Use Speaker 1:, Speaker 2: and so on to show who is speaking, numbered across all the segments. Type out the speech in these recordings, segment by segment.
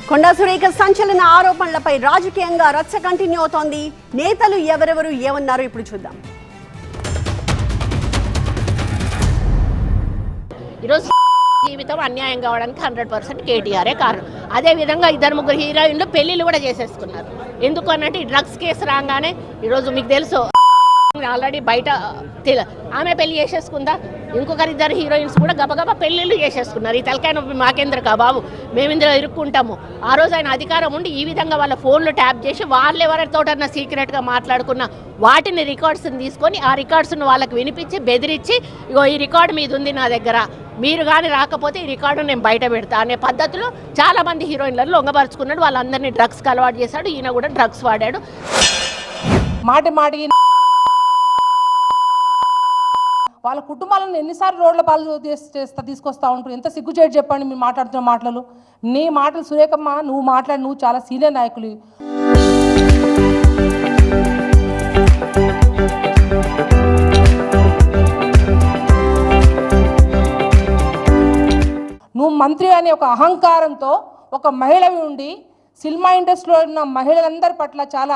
Speaker 1: కొండా సురేఖ సంచలన ఆరోపణలపై రాజకీయంగా రచ్చ కంటిన్యూ అవుతోంది. నేతలు ఎవరెవరు ఏమన్నారు ఇప్పుడు చూద్దాం.
Speaker 2: ఈరోజు జీవితం అన్యాయం కావడానికి 100% కేటీఆరే కారణం. అదేవిధంగా 2-3 హీరోయిన్లు పెళ్లిళ్ళు కూడా చేసేసుకున్నారు. ఎందుకు అన్నట్టు ఈ డ్రగ్స్ కేసు రాగానే ఈరోజు మీకు తెలుసు ఆల్రెడీ బయట ఆమె పెళ్లి చేసేసుకుందా, ఇంకొకరు 2 హీరోయిన్స్ కూడా గబగబా పెళ్లిళ్ళు చేసేసుకున్నారు. ఈ తలకాయ నొప్పి మాకేంద్ర బాబు, మేము ఇందులో ఇరుక్కుంటాము. ఆ రోజు ఆయన అధికారం ఉండి ఈ విధంగా వాళ్ళ ఫోన్లు ట్యాప్ చేసి వాళ్ళు ఎవరితోటన్నా సీక్రెట్గా మాట్లాడుకున్న వాటిని రికార్డ్స్ని తీసుకొని ఆ రికార్డ్స్ను వాళ్ళకి వినిపించి బెదిరించి, ఇగో ఈ రికార్డు మీద ఉంది నా దగ్గర, మీరు కానీ రాకపోతే ఈ రికార్డు నేను బయట పెడతా అనే పద్ధతిలో చాలామంది హీరోయిన్లను లొంగపరుచుకున్నాడు. వాళ్ళందరినీ డ్రగ్స్కి అలవాటు చేశాడు. ఈయన కూడా డ్రగ్స్ వాడాడు.
Speaker 3: మాటి వాళ్ళ కుటుంబాలను ఎన్నిసార్లు రోడ్ల పాలు తీసుకొస్తూ ఉంటారు. ఎంత సిగ్గుచేటు చెప్పండి మీరు మాట్లాడుతున్న మాటలు. నీ మాటలు సురేఖమ్మ, నువ్వు చాలా సీనియర్ నాయకులు. నువ్వు మంత్రి అనే ఒక అహంకారంతో ఒక మహిళవి ఉండి సినిమా ఇండస్ట్రీలో ఉన్న మహిళలందరి పట్ల చాలా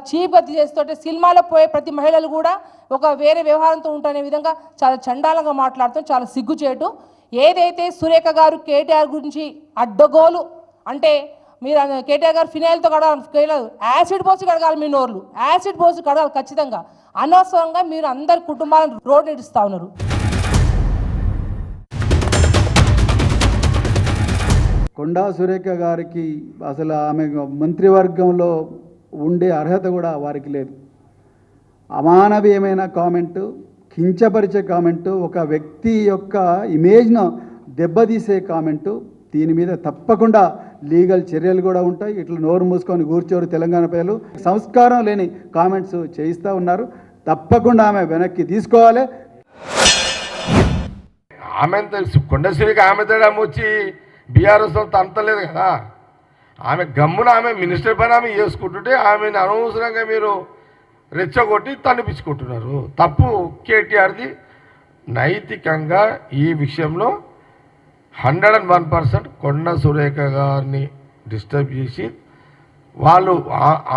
Speaker 3: చీప్గా చేస్తుంటే సినిమాలో పోయే ప్రతి మహిళలు కూడా ఒక వేరే వ్యవహారంతో ఉంటునే విధంగా చాలా చండాలంగా మాట్లాడుతూ చాలా సిగ్గుచేటు. ఏదైతే సురేఖ గారు కేటీఆర్ గురించి అడ్డగోలు అంటే మీరు కేటీఆర్ గారు ఫినాయిల్తో కడగాలి, యాసిడ్ పోసి కడగాలి, మీ నోర్లు యాసిడ్ పోసి కడగాలి ఖచ్చితంగా. అనవసరంగా మీరు అందరి కుటుంబాలను రోడ్డు ఇడుస్తూ ఉన్నారు.
Speaker 4: కొండా సురేఖ గారికి అసలు ఆమె మంత్రివర్గంలో ఉండే అర్హత కూడా వారికి లేదు. అమానవీయమైన కామెంటు, కించపరిచే కామెంటు, ఒక వ్యక్తి యొక్క ఇమేజ్ను దెబ్బతీసే కామెంటు. దీని మీద తప్పకుండా లీగల్ చర్యలు కూడా ఉంటాయి. ఇట్లా నోరు మూసుకొని కూర్చోరు తెలంగాణ ప్రజలు. సంస్కారం లేని కామెంట్స్ చేయిస్తూ ఉన్నారు. తప్పకుండా ఆమె వెనక్కి తీసుకోవాలి.
Speaker 5: ఆమె కొండా సురేఖ ఆమె తేడా వచ్చి బీఆర్ఎస్ అంతలేదు కదా. ఆమె గమ్మున ఆమె మినిస్టర్ పైన ఆమె చేసుకుంటుంటే ఆమెను అనవసరంగా మీరు రెచ్చగొట్టి తనిపించుకుంటున్నారు. తప్పు కేటీఆర్ది. నైతికంగా ఈ విషయంలో 101% కొండా సురేఖ గారిని డిస్టర్బ్ చేసి వాళ్ళు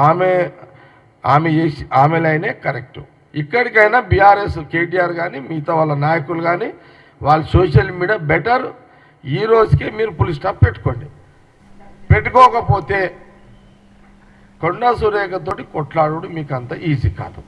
Speaker 5: ఆమె చేసి ఆమెలైనే కరెక్టు. ఇక్కడికైనా బీఆర్ఎస్ కేటీఆర్ కానీ మిగతా వాళ్ళ నాయకులు కానీ వాళ్ళు సోషల్ మీడియా బెటర్. ఈ రోజుకే మీరు ఫుల్ స్టాప్ పెట్టుకోండి. పెట్టుకోకపోతే కొండా సురేఖతోటి కొట్లాడు మీకు అంత ఈజీ కాదు.